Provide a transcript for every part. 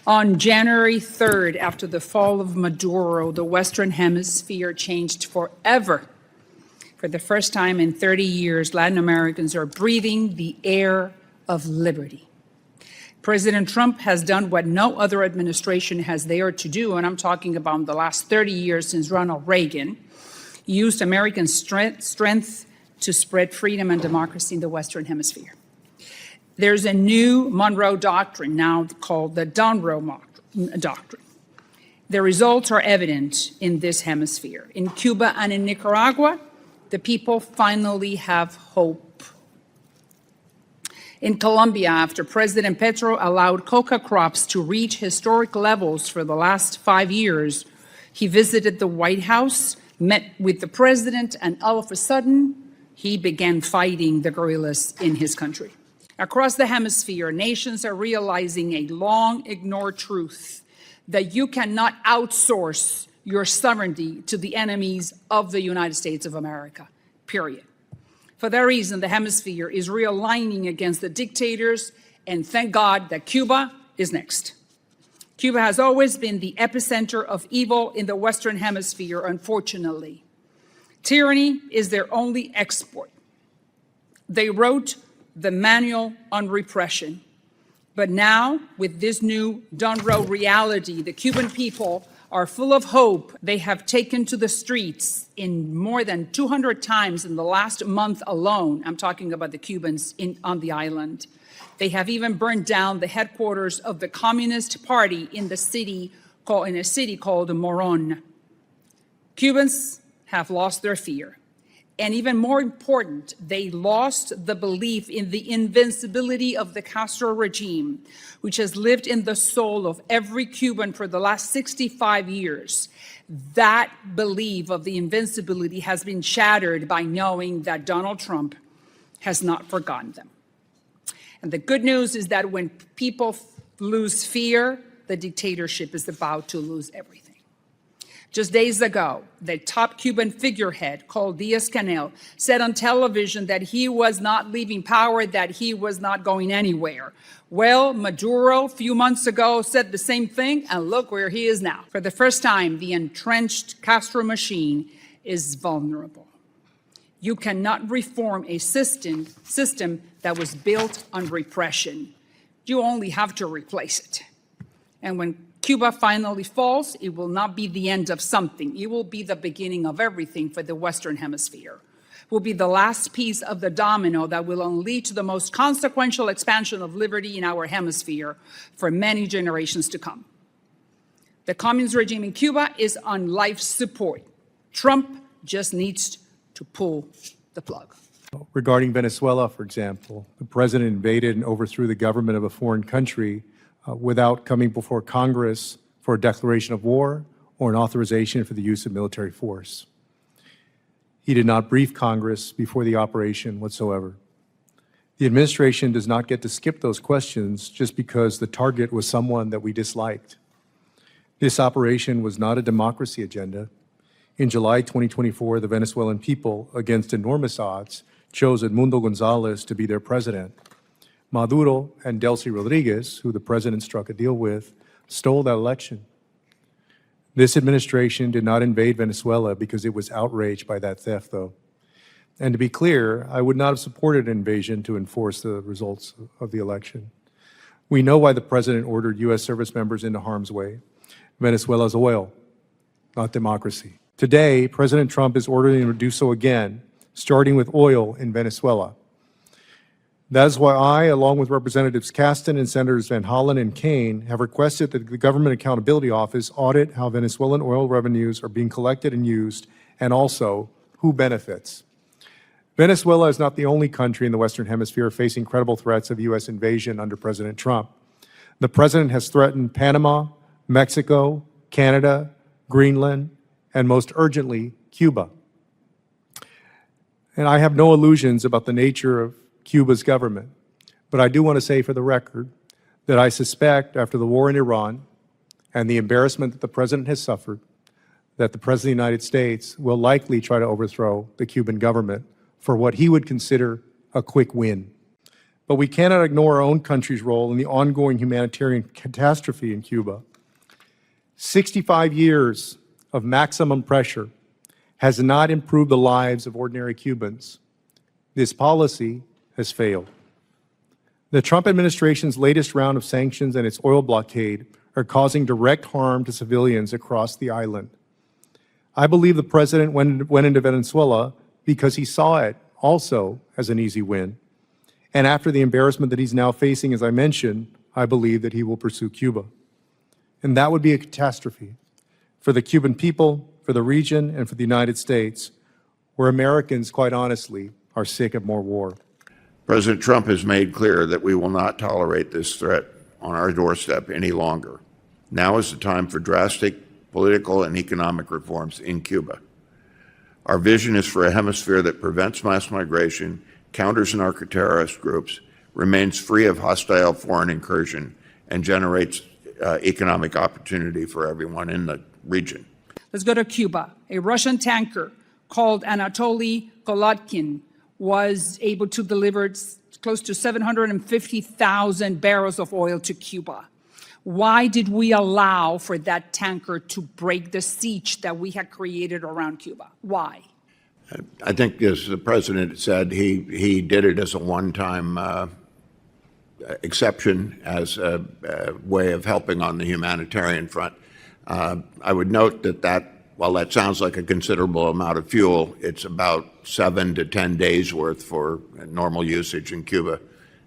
On January 3rd, after the fall of Maduro, the Western Hemisphere changed forever. For the first time in 30 years, Latin Americans are breathing the air of liberty. President Trump has done what no other administration has dared to do, and I'm talking about the last 30 years since Ronald Reagan. He used American strength to spread freedom and democracy in the Western Hemisphere. There's a new Monroe Doctrine now called the Donro Doctrine. The results are evident in this hemisphere. In Cuba and in Nicaragua, the people finally have hope. In Colombia, after President Petro allowed coca crops to reach historic levels for the last 5 years, he visited the White House, met with the president, and all of a sudden, he began fighting the guerrillas in his country. Across the hemisphere, nations are realizing a long-ignored truth that you cannot outsource your sovereignty to the enemies of the United States of America, period. For that reason, the hemisphere is realigning against the dictators, and thank God that Cuba is next. Cuba has always been the epicenter of evil in the Western Hemisphere, unfortunately. Tyranny is their only export. They wrote the manual on repression. But now, with this new Donro reality, the Cuban people are full of hope. They have taken to the streets in more than 200 times in the last month alone. I'm talking about the Cubans on the island. They have even burned down the headquarters of the Communist Party in a city called Moron. Cubans have lost their fear. And even more important, they lost the belief in the invincibility of the Castro regime, which has lived in the soul of every Cuban for the last 65 years. That belief of the invincibility has been shattered by knowing that Donald Trump has not forgotten them. And the good news is that when people lose fear, the dictatorship is about to lose everything. Just days ago, the top Cuban figurehead called Díaz-Canel said on television that he was not leaving power, that he was not going anywhere. Well, Maduro, a few months ago, said the same thing, and look where he is now. For the first time, the entrenched Castro machine is vulnerable. You cannot reform a system that was built on repression. You only have to replace it. And when Cuba finally falls, it will not be the end of something. It will be the beginning of everything for the Western Hemisphere. It will be the last piece of the domino that will unleash the most consequential expansion of liberty in our hemisphere for many generations to come. The communist regime in Cuba is on life support. Trump just needs to pull the plug. Regarding Venezuela, for example, the president invaded and overthrew the government of a foreign country without coming before Congress for a declaration of war or an authorization for the use of military force. He did not brief Congress before the operation whatsoever. The administration does not get to skip those questions just because the target was someone that we disliked. This operation was not a democracy agenda. In July 2024, the Venezuelan people, against enormous odds, chose Edmundo Gonzalez to be their president. Maduro and Delcy Rodriguez, who the president struck a deal with, stole that election. This administration did not invade Venezuela because it was outraged by that theft, though. And to be clear, I would not have supported an invasion to enforce the results of the election. We know why the president ordered U.S. service members into harm's way. Venezuela's oil, not democracy. Today, President Trump is ordering him to do so again, starting with oil in Venezuela. That is why I, along with Representatives Caston and Senators Van Hollen and Kane, have requested that the Government Accountability Office audit how Venezuelan oil revenues are being collected and used, and also who benefits. Venezuela is not the only country in the Western Hemisphere facing credible threats of U.S. invasion under President Trump. The president has threatened Panama, Mexico, Canada, Greenland, and most urgently, Cuba. And I have no illusions about the nature of Cuba's government. But I do want to say for the record that I suspect after the war in Iran and the embarrassment that the president has suffered, that the president of the United States will likely try to overthrow the Cuban government for what he would consider a quick win. But we cannot ignore our own country's role in the ongoing humanitarian catastrophe in Cuba. 65 years of maximum pressure has not improved the lives of ordinary Cubans. This policy has failed. The Trump administration's latest round of sanctions and its oil blockade are causing direct harm to civilians across the island. I believe the president went into Venezuela because he saw it also as an easy win. And after the embarrassment that he's now facing, as I mentioned, I believe that he will pursue Cuba. And that would be a catastrophe for the Cuban people, for the region, and for the United States, where Americans, quite honestly, are sick of more war. President Trump has made clear that we will not tolerate this threat on our doorstep any longer. Now is the time for drastic political and economic reforms in Cuba. Our vision is for a hemisphere that prevents mass migration, counters narco-terrorist groups, remains free of hostile foreign incursion, and generates economic opportunity for everyone in the region. Let's go to Cuba. A Russian tanker called Anatoly Kolodkin was able to deliver close to 750,000 barrels of oil to Cuba. Why did we allow for that tanker to break the siege that we had created around Cuba? Why? I think, as the president said, he did it as a one-time exception, as a way of helping on the humanitarian front. I would note that while that sounds like a considerable amount of fuel, it's about 7 to 10 days worth for normal usage in Cuba.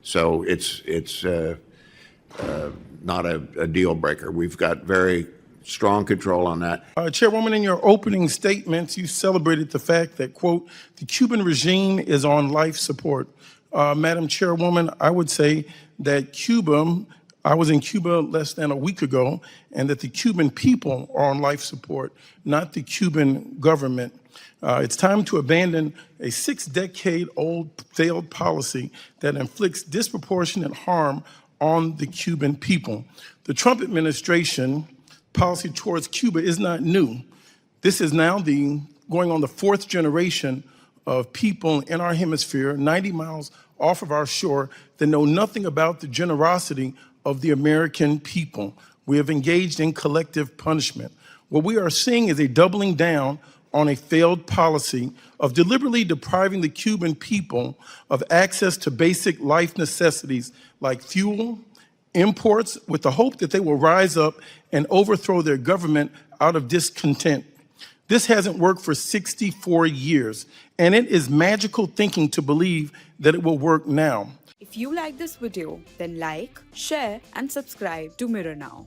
So it's not a deal breaker. We've got very strong control on that. Chairwoman, in your opening statements, you celebrated the fact that, quote, the Cuban regime is on life support. Madam Chairwoman, I would say that I was in Cuba less than a week ago, and that the Cuban people are on life support, not the Cuban government. It's time to abandon a 6-decade-old failed policy that inflicts disproportionate harm on the Cuban people. The Trump administration policy towards Cuba is not new. This is now going on the 4th generation of people in our hemisphere, 90 miles off of our shore, that know nothing about the generosity of the American people. We have engaged in collective punishment. What we are seeing is a doubling down on a failed policy of deliberately depriving the Cuban people of access to basic life necessities like fuel, imports, with the hope that they will rise up and overthrow their government out of discontent. This hasn't worked for 64 years, and it is magical thinking to believe that it will work now. If you like this video, then like, share, and subscribe to Mirror Now.